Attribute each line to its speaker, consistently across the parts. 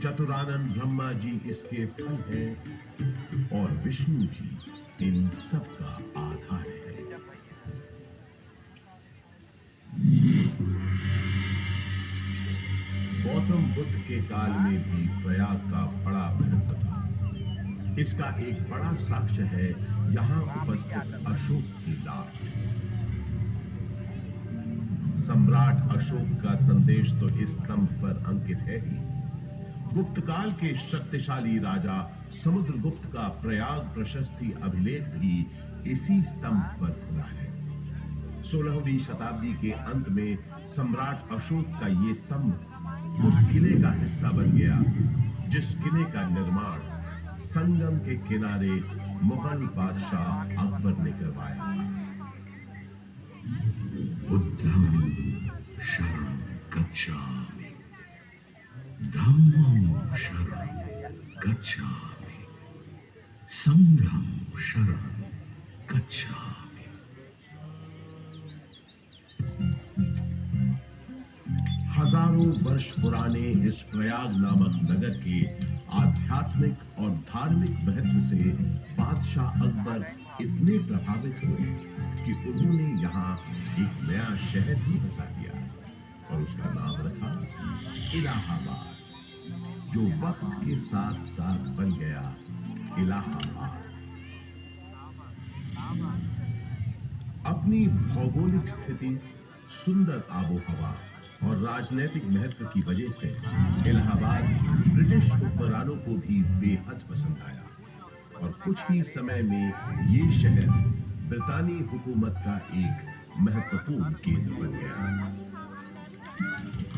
Speaker 1: चतुरानंद ब्रह्मा जी इसके फल हैं और विष्णु जी इन सब का आधार है। गौतम बुद्ध के काल में भी प्रयाग का बड़ा महत्व था। इसका एक बड़ा साक्ष्य है यहां उपस्थित अशोक की लाट। सम्राट अशोक का संदेश तो इस स्तंभ पर अंकित है ही। गुप्त काल के शक्तिशाली राजा समुद्रगुप्त का प्रयाग प्रशस्ति अभिलेख भी इसी स्तंभ पर खुला है। 16वीं शताब्दी के अंत में सम्राट अशोक का ये स्तंभ उस किले का हिस्सा बन गया जिस किले का निर्माण संगम के किनारे मुगल बादशाह अकबर ने करवाया था।
Speaker 2: बुद्धं शरणं गच्छामि, धम्मं शरणं गच्छामि, संघं शरणं गच्छामि।
Speaker 1: हजारों वर्ष पुराने इस प्रयाग नामक नगर के आध्यात्मिक और धार्मिक महत्व से बादशाह अकबर इतने प्रभावित हुए कि उन्होंने यहाँ एक नया शहर ही बसा दिया और उसका नाम रखा इलाहाबाद, जो वक्त के साथ साथ बन गया इलाहाबाद। अपनी भौगोलिक स्थिति, सुंदर आबोहवा और राजनीतिक महत्व की वजह से इलाहाबाद ब्रिटिश हुक्मरानों को भी बेहद पसंद आया और कुछ ही समय में ये शहर ब्रितानी हुकूमत का एक महत्वपूर्ण केंद्र बन गया।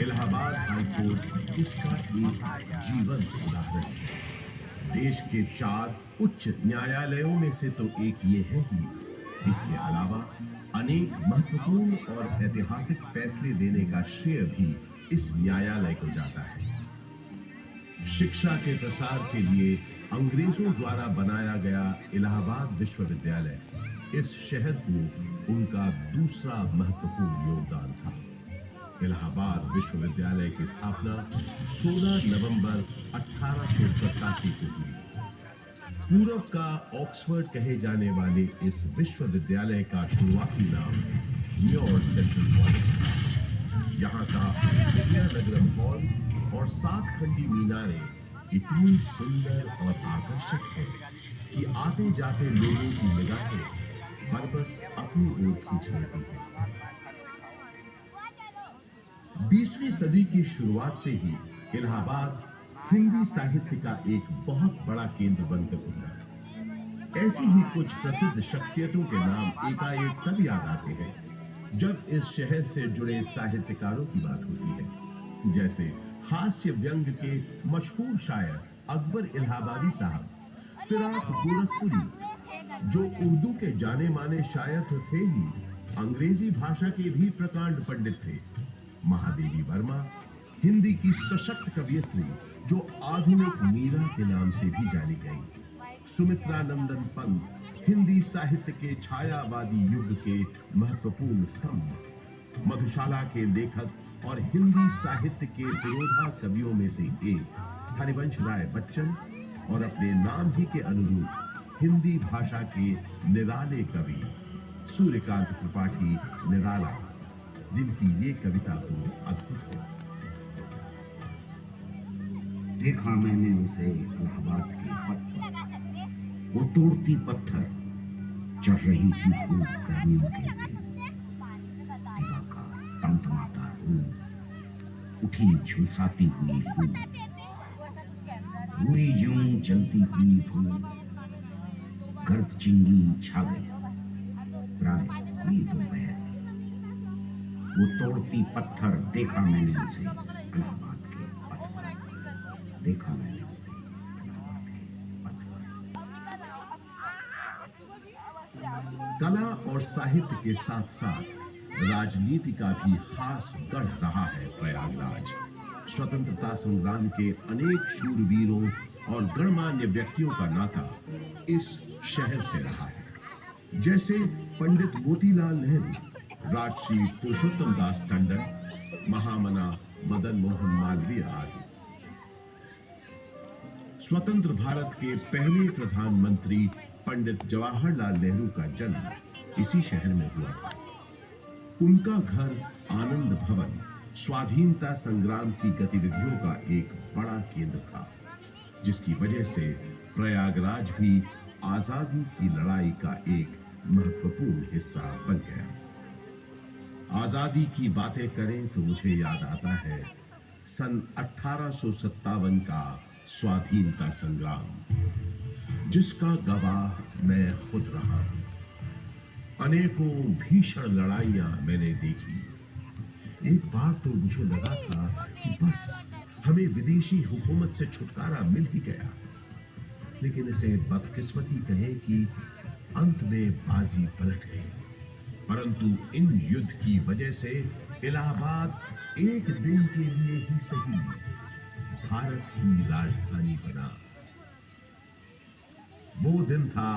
Speaker 1: इलाहाबाद हाईकोर्ट इसका एक जीवंत उदाहरण है। देश के 4 उच्च न्यायालयों में से तो एक ये है ही। इसके अलावा अनेक महत्वपूर्ण और ऐतिहासिक फैसले देने का श्रेय भी इस न्यायालय को जाता है। शिक्षा के प्रसार के लिए अंग्रेजों द्वारा बनाया गया इलाहाबाद विश्वविद्यालय इस शहर को उनका दूसरा महत्वपूर्ण योगदान था। इलाहाबाद विश्वविद्यालय की स्थापना 16 नवंबर 1887 को हुई। पूरब का ऑक्सफोर्ड कहे जाने वाले इस विश्वविद्यालय का शुरुआती नाम न्यूयॉर्क सेंट्रल कॉलेज था। यहाँ का विजयनगरम हॉल और 7 खंडी मीनारें इतनी सुंदर और आकर्षक है कि आते जाते लोगों की निगाहें बरबस अपनी ओर खींच लेती हैं। 20वीं सदी की शुरुआत से ही इलाहाबाद हिंदी साहित्य का एक बहुत बड़ा केंद्र बनकर उभरा। ऐसी ही कुछ प्रसिद्ध शख्सियतों के नाम एकाएक तब याद आते हैं जब इस शहर से जुड़े साहित्यकारों की बात होती है, जैसे हास्य व्यंग के मशहूर शायर अकबर इलाहाबादी साहब, फिराक गोरखपुरी जो उर्दू के जाने माने शायर तो थे ही, अंग्रेजी भाषा के भी प्रकांड पंडित थे, महादेवी वर्मा हिंदी की सशक्त कवियत्री जो आधुनिक मीरा के नाम से भी जानी गई, सुमित्रा नंदन पंत हिंदी साहित्य के छायावादी युग के महत्वपूर्ण स्तंभ, मधुशाला के लेखक और हिंदी साहित्य के पुरोधा कवियों में से एक हरिवंश राय बच्चन और अपने नाम ही के अनुरूप हिंदी भाषा के निराले कवि सूर्यकांत त्रिपाठी निराला, जिनकी ये कविता तो अद्भुत है।
Speaker 3: देखा मैंने उसे इलाहाबाद के पथ पर, वो तोड़ती पत्थर, चढ़ रही थी धूप गर्मियों के दिन, दिवा का तमतमाता रूप, उठी झुलसाती हुई लू, हुई जूं जलती हुई भूख, गर्द चिंगी छा गया, प्राय हुई दोपहर, वो तोड़ती पत्थर देखा मैंने उसे इलाहाबाद के पथ पर, देखा मैंने उसे इलाहाबाद के पथ पर।
Speaker 1: कला और साहित्य के साथ साथ राजनीति का भी खास गढ़ रहा है प्रयागराज। स्वतंत्रता संग्राम के अनेक शूरवीरों और गणमान्य व्यक्तियों का नाता इस शहर से रहा है, जैसे पंडित मोतीलाल नेहरू, राजश्री पुरुषोत्तम दास टंडन, महामना मदन मोहन मालवीय आदि। स्वतंत्र भारत के पहले प्रधानमंत्री पंडित जवाहरलाल नेहरू का जन्म इसी शहर में हुआ था। उनका घर आनंद भवन स्वाधीनता संग्राम की गतिविधियों का एक बड़ा केंद्र था, जिसकी वजह से प्रयागराज भी आजादी की लड़ाई का एक महत्वपूर्ण हिस्सा बन गया। आजादी की बातें करें तो मुझे याद आता है सन 1857 का स्वाधीनता संग्राम, जिसका गवाह मैं खुद रहा हूं। अनेकों भीषण लड़ाइयां मैंने देखी। एक बार तो मुझे लगा था कि बस हमें विदेशी हुकूमत से छुटकारा मिल ही गया, लेकिन इसे बदकिस्मती कहें कि अंत में बाजी पलट गई। परंतु इन युद्ध की वजह से इलाहाबाद एक दिन के लिए ही सही भारत की राजधानी बना। वो दिन था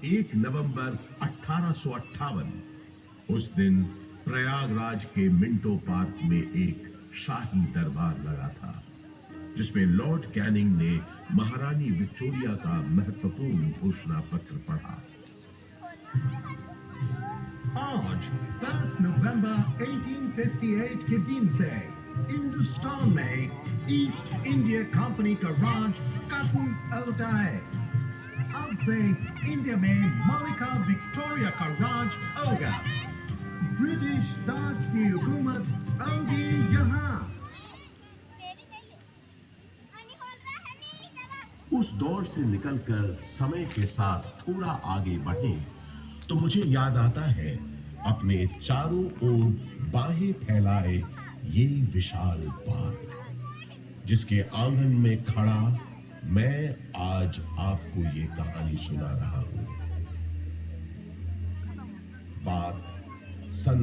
Speaker 1: 1 नवंबर 1858। उस दिन प्रयागराज के मिंटो पार्क में एक शाही दरबार लगा था, जिसमें लॉर्ड कैनिंग ने महारानी विक्टोरिया का महत्वपूर्ण घोषणा पत्र पढ़ा।
Speaker 4: आज 10 नवंबर 1858 के दिन से हिंदुस्तान में ईस्ट इंडिया कंपनी का राज खत्म होता है। अब से इंडिया में मलिका विक्टोरिया का राज होगा। ब्रिटिश ताज की हुकूमत होगी यहाँ।
Speaker 1: उस दौर से निकलकर समय के साथ थोड़ा आगे बढ़े तो मुझे याद आता है अपने चारों ओर बाहें फैलाए ये विशाल पार्क, जिसके आंगन में खड़ा मैं आज आपको ये कहानी सुना रहा हूं। बात सन